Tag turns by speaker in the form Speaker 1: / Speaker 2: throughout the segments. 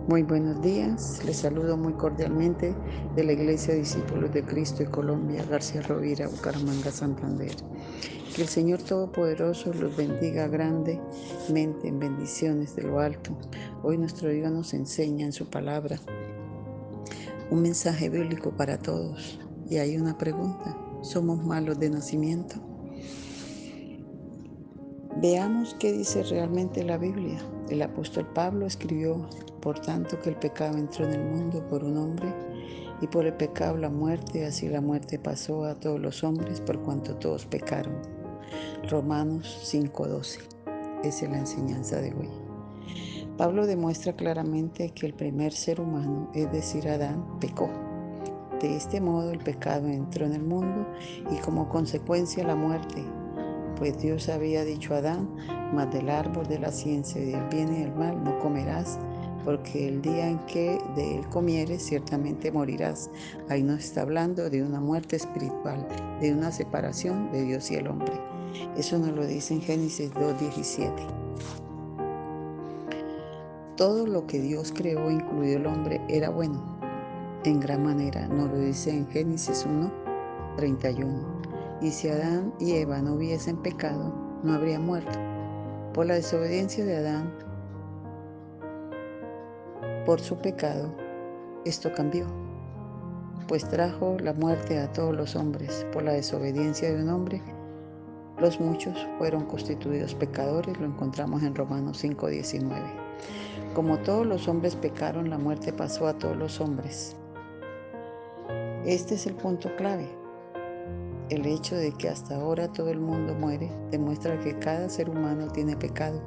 Speaker 1: Muy buenos días, les saludo muy cordialmente de la Iglesia Discípulos de Cristo de Colombia, García Rovira, Bucaramanga, Santander. Que el Señor Todopoderoso los bendiga grandemente en bendiciones de lo alto. Hoy nuestro Dios nos enseña en su palabra un mensaje bíblico para todos. Y hay una pregunta: ¿somos malos de nacimiento? Veamos qué dice realmente la Biblia. El apóstol Pablo escribió: por tanto que el pecado entró en el mundo por un hombre, y por el pecado la muerte, así la muerte pasó a todos los hombres por cuanto todos pecaron. Romanos 5:12. Esa es la enseñanza de hoy. Pablo demuestra claramente que el primer ser humano, es decir, Adán, pecó. De este modo el pecado entró en el mundo y como consecuencia la muerte. Pues Dios había dicho a Adán: mas del árbol de la ciencia y del bien y del mal no comerás, porque el día en que de él comieres, ciertamente morirás. Ahí nos está hablando de una muerte espiritual, de una separación de Dios y el hombre. Eso nos lo dice en Génesis 2:17. Todo lo que Dios creó, incluido el hombre, era bueno, en gran manera. Nos lo dice en Génesis 1:31. Y si Adán y Eva no hubiesen pecado, no habrían muerto. Por la desobediencia de Adán, por su pecado, esto cambió, pues trajo la muerte a todos los hombres. Por la desobediencia de un hombre, los muchos fueron constituidos pecadores. Lo encontramos en Romanos 5:19. Como todos los hombres pecaron, la muerte pasó a todos los hombres. Este es el punto clave. El hecho de que hasta ahora todo el mundo muere demuestra que cada ser humano tiene pecado.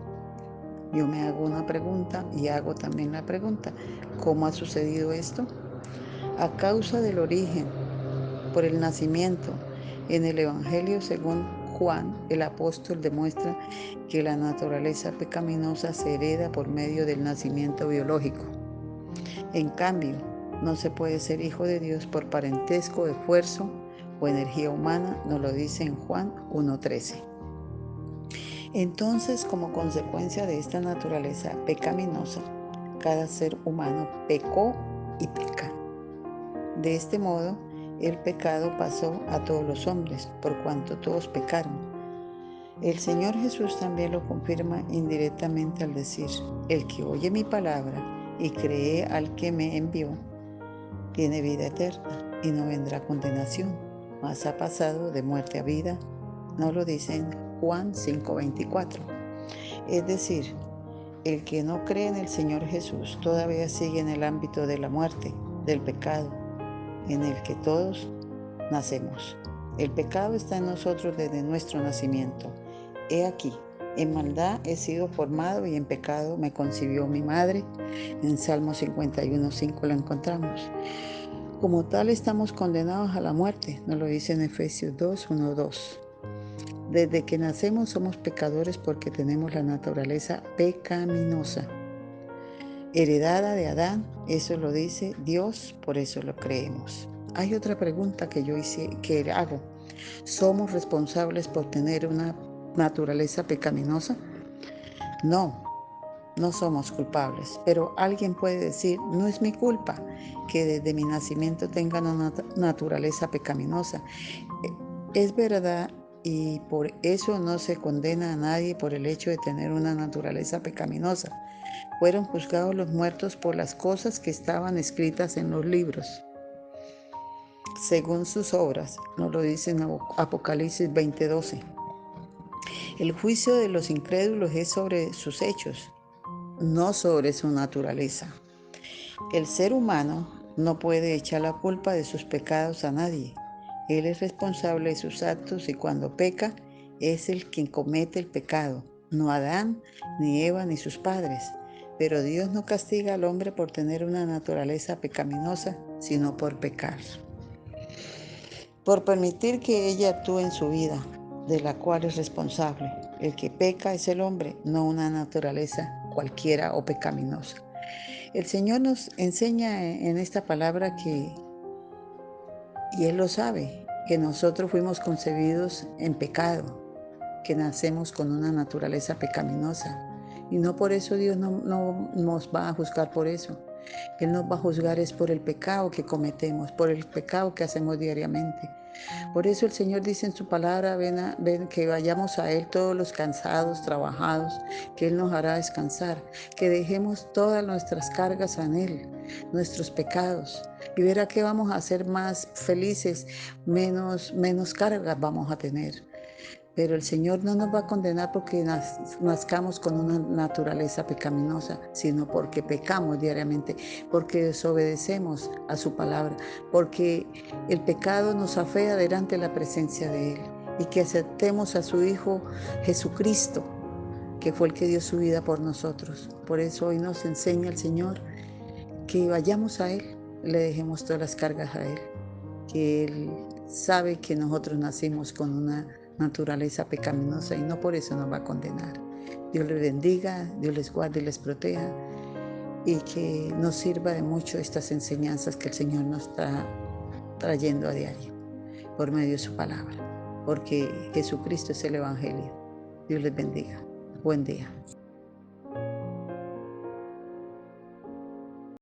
Speaker 1: Yo me hago una pregunta y hago también la pregunta: ¿cómo ha sucedido esto? A causa del origen, por el nacimiento. En el Evangelio según Juan, el apóstol demuestra que la naturaleza pecaminosa se hereda por medio del nacimiento biológico. En cambio, no se puede ser hijo de Dios por parentesco, esfuerzo o energía humana, nos lo dice en Juan 1:13. Entonces, como consecuencia de esta naturaleza pecaminosa, cada ser humano pecó y peca. De este modo, el pecado pasó a todos los hombres, por cuanto todos pecaron. El Señor Jesús también lo confirma indirectamente al decir: el que oye mi palabra y cree al que me envió, tiene vida eterna y no vendrá condenación, mas ha pasado de muerte a vida. Nos lo dice en Juan 5:24. Es decir, el que no cree en el Señor Jesús todavía sigue en el ámbito de la muerte, del pecado, en el que todos nacemos. El pecado está en nosotros desde nuestro nacimiento. He aquí, en maldad he sido formado y en pecado me concibió mi madre. En Salmo 51:5 lo encontramos. Como tal estamos condenados a la muerte, nos lo dice en Efesios 2:1-2. Desde que nacemos somos pecadores porque tenemos la naturaleza pecaminosa, heredada de Adán. Eso lo dice Dios, por eso lo creemos. Hay otra pregunta que hago: ¿somos responsables por tener una naturaleza pecaminosa? No, no somos culpables, pero alguien puede decir: no es mi culpa que desde mi nacimiento tenga una naturaleza pecaminosa. Es verdad, y por eso no se condena a nadie por el hecho de tener una naturaleza pecaminosa. Fueron juzgados los muertos por las cosas que estaban escritas en los libros, según sus obras, nos lo dice en Apocalipsis 20:12. El juicio de los incrédulos es sobre sus hechos, no sobre su naturaleza. El ser humano no puede echar la culpa de sus pecados a nadie. Él es responsable de sus actos y cuando peca es el quien comete el pecado, no Adán, ni Eva, ni sus padres. Pero Dios no castiga al hombre por tener una naturaleza pecaminosa, sino por pecar, por permitir que ella actúe en su vida, de la cual es responsable. El que peca es el hombre, no una naturaleza cualquiera o pecaminosa. El Señor nos enseña en esta palabra y Él lo sabe, que nosotros fuimos concebidos en pecado, que nacemos con una naturaleza pecaminosa. Y no por eso Dios no nos va a juzgar por eso. Él nos va a juzgar es por el pecado que cometemos, por el pecado que hacemos diariamente. Por eso el Señor dice en su palabra, ven que vayamos a Él todos los cansados, trabajados, que Él nos hará descansar, que dejemos todas nuestras cargas en Él, nuestros pecados, y verá que vamos a ser más felices, menos cargas vamos a tener. Pero el Señor no nos va a condenar porque nazcamos con una naturaleza pecaminosa, sino porque pecamos diariamente, porque desobedecemos a su palabra, porque el pecado nos afea delante de la presencia de Él y que aceptemos a su Hijo Jesucristo, que fue el que dio su vida por nosotros. Por eso hoy nos enseña el Señor que vayamos a Él, le dejemos todas las cargas a Él, que Él sabe que nosotros nacimos con una naturaleza pecaminosa y no por eso nos va a condenar. Dios les bendiga, Dios les guarde y les proteja y que nos sirva de mucho estas enseñanzas que el Señor nos está trayendo a diario por medio de su palabra, porque Jesucristo es el Evangelio. Dios les bendiga. Buen día.